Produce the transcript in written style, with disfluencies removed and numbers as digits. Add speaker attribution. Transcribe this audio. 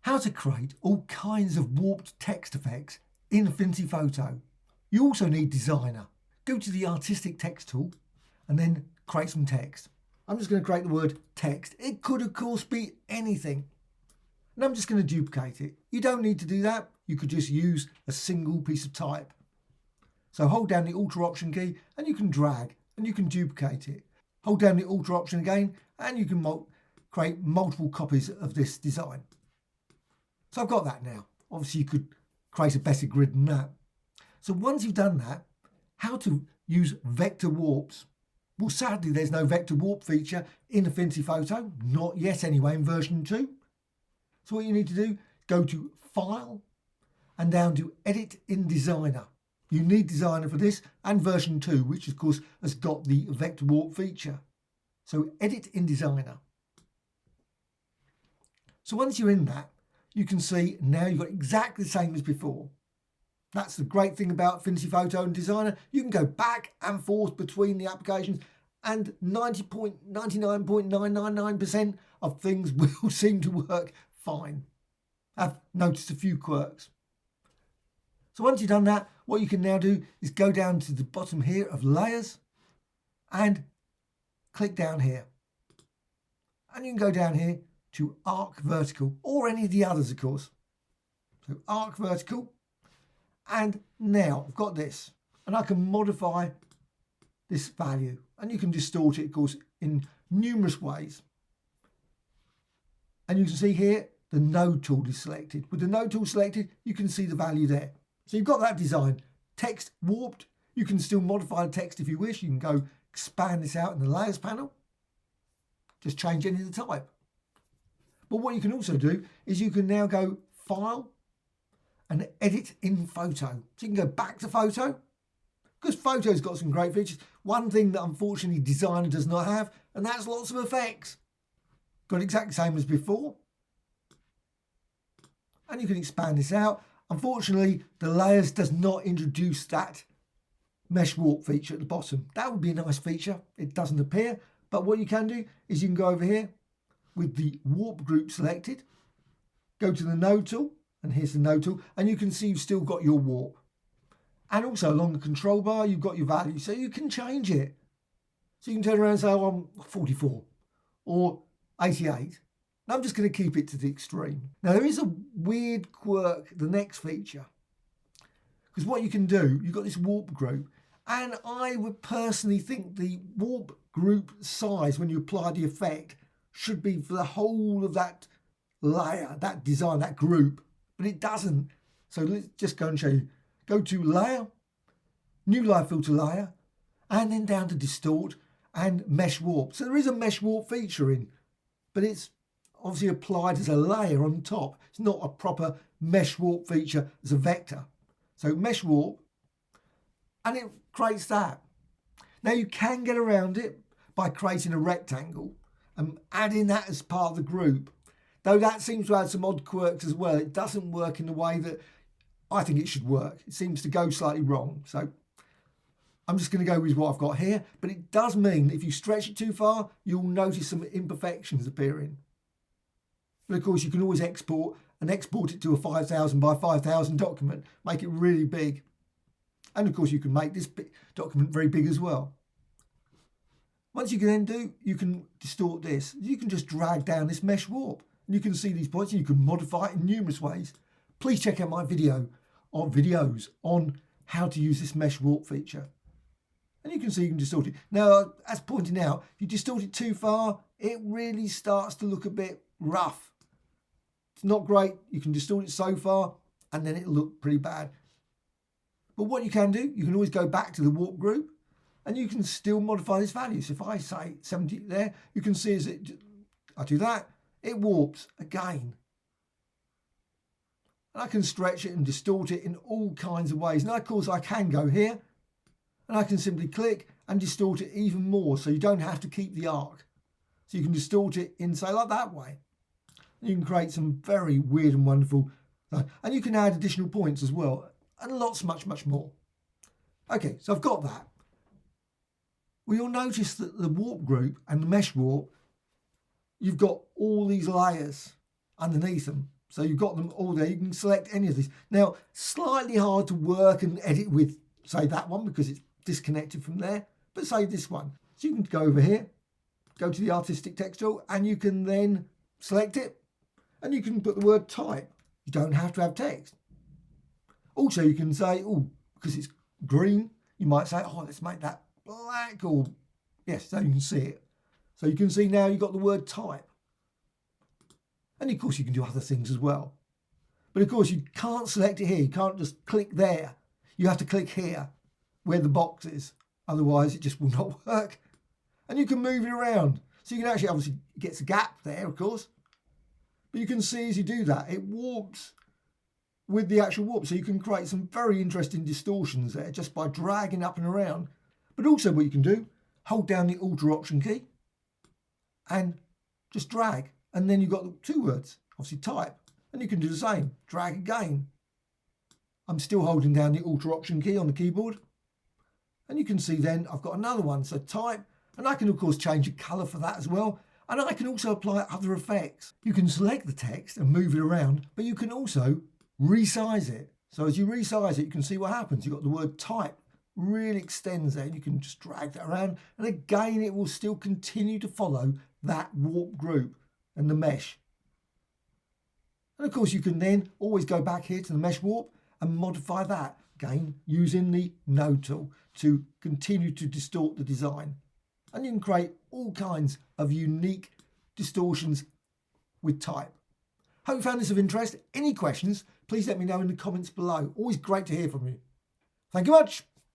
Speaker 1: How to create all kinds of warped text effects in Affinity Photo. You also need Designer. Go to the Artistic Text tool and then create some text. I'm just going to create the word text. It could of course be anything. And I'm just going to duplicate it. You don't need to do that. You could just use a single piece of type. So hold down the Alt Option key and you can drag and you can duplicate it. Hold down the Alt Option again and you can create multiple copies of this design. So I've got that now. Obviously you could create a better grid than that. So once you've done that, how to use vector warps? Well, sadly there's no vector warp feature in Affinity Photo, not yet anyway in version 2. So what you need to do, go to File and down to Edit in Designer. You need Designer for this and version 2, which of course has got the vector warp feature. So Edit in Designer. So once you're in that, you can see now you've got exactly the same as before. That's the great thing about Affinity Photo and Designer. You can go back and forth between the applications and 99.999% of things will seem to work fine. I've noticed a few quirks. So once you've done that, what you can now do is go down to the bottom here of Layers and click down here. And you can go down here to Arc Vertical or any of the others of course. So Arc Vertical, and now I've got this and I can modify this value and you can distort it of course in numerous ways. And you can see here the node tool is selected. With the node tool selected you can see the value there. So you've got that design. Text warped, you can still modify the text if you wish. You can go expand this out in the layers panel. Just change any of the type. But what you can also do is you can now go File and Edit in Photo. So you can go back to Photo because Photo's got some great features. One thing that unfortunately Designer does not have, and that's lots of effects. Got exactly the same as before. And you can expand this out. Unfortunately, the Layers does not introduce that mesh warp feature at the bottom. That would be a nice feature. It doesn't appear. But what you can do is you can go over here with the warp group selected, go to the node tool, and here's the node tool, and you can see you've still got your warp. And also along the control bar, you've got your value, so you can change it. So you can turn around and say, oh, I'm 44 or 88. And I'm just going to keep it to the extreme. Now there is a weird quirk, the next feature, because what you can do, you've got this warp group, and I would personally think the warp group size when you apply the effect should be for the whole of that layer, that design, that group, but it doesn't. So let's just go and show you. Go to Layer, New Live Filter Layer, and then down to Distort and Mesh Warp. So there is a Mesh Warp feature in, but it's obviously applied as a layer on top. It's not a proper Mesh Warp feature as a vector. So Mesh Warp, and it creates that. Now you can get around it by creating a rectangle and adding that as part of the group. Though that seems to add some odd quirks as well. It doesn't work in the way that I think it should work. It seems to go slightly wrong. So I'm just going to go with what I've got here. But it does mean that if you stretch it too far, you'll notice some imperfections appearing. But of course, you can always export it to a 5,000 by 5,000 document. Make it really big. And of course, you can make this document very big as well. Once you can then do, you can distort this. You can just drag down this mesh warp. And you can see these points and you can modify it in numerous ways. Please check out my video or videos on how to use this mesh warp feature. And you can see you can distort it. Now, as pointed out, if you distort it too far, it really starts to look a bit rough. It's not great. You can distort it so far and then it'll look pretty bad. But what you can do, you can always go back to the warp group and you can still modify this value. So if I say 70 there, you can see as I do that, it warps again. And I can stretch it and distort it in all kinds of ways. Now, of course, I can go here and I can simply click and distort it even more. So you don't have to keep the arc. So you can distort it in, say, like that way. And you can create some very weird and wonderful. And you can add additional points as well. And lots, much more. Okay, so I've got that. Well, you'll notice that the warp group and the mesh warp, you've got all these layers underneath them. So you've got them all there. You can select any of these. Now, slightly hard to work and edit with, say, that one because it's disconnected from there. But say this one. So you can go over here, go to the artistic text tool, and you can then select it. And you can put the word type. You don't have to have text. Also, you can say, oh, because it's green, you might say, oh, let's make that black, or yes, so you can see it. So you can see now you've got the word type. And of course you can do other things as well. But of course you can't select it here. You can't just click there. You have to click here where the box is. Otherwise it just will not work. And you can move it around. So you can actually, obviously, it gets a gap there, of course. But you can see as you do that, it warps with the actual warp. So you can create some very interesting distortions there just by dragging up and around. But also what you can do, hold down the Alt or Option key and just drag. And then you've got the two words, obviously type. And you can do the same, drag again. I'm still holding down the Alt or Option key on the keyboard. And you can see then I've got another one, so type. And I can of course change the colour for that as well. And I can also apply other effects. You can select the text and move it around, but you can also resize it. So as you resize it, you can see what happens. You've got the word type really extends there. You can just drag that around. And again, it will still continue to follow that warp group and the mesh. And of course, you can then always go back here to the mesh warp and modify that. Again, using the node tool to continue to distort the design. And you can create all kinds of unique distortions with type. Hope you found this of interest. Any questions, please let me know in the comments below. Always great to hear from you. Thank you much.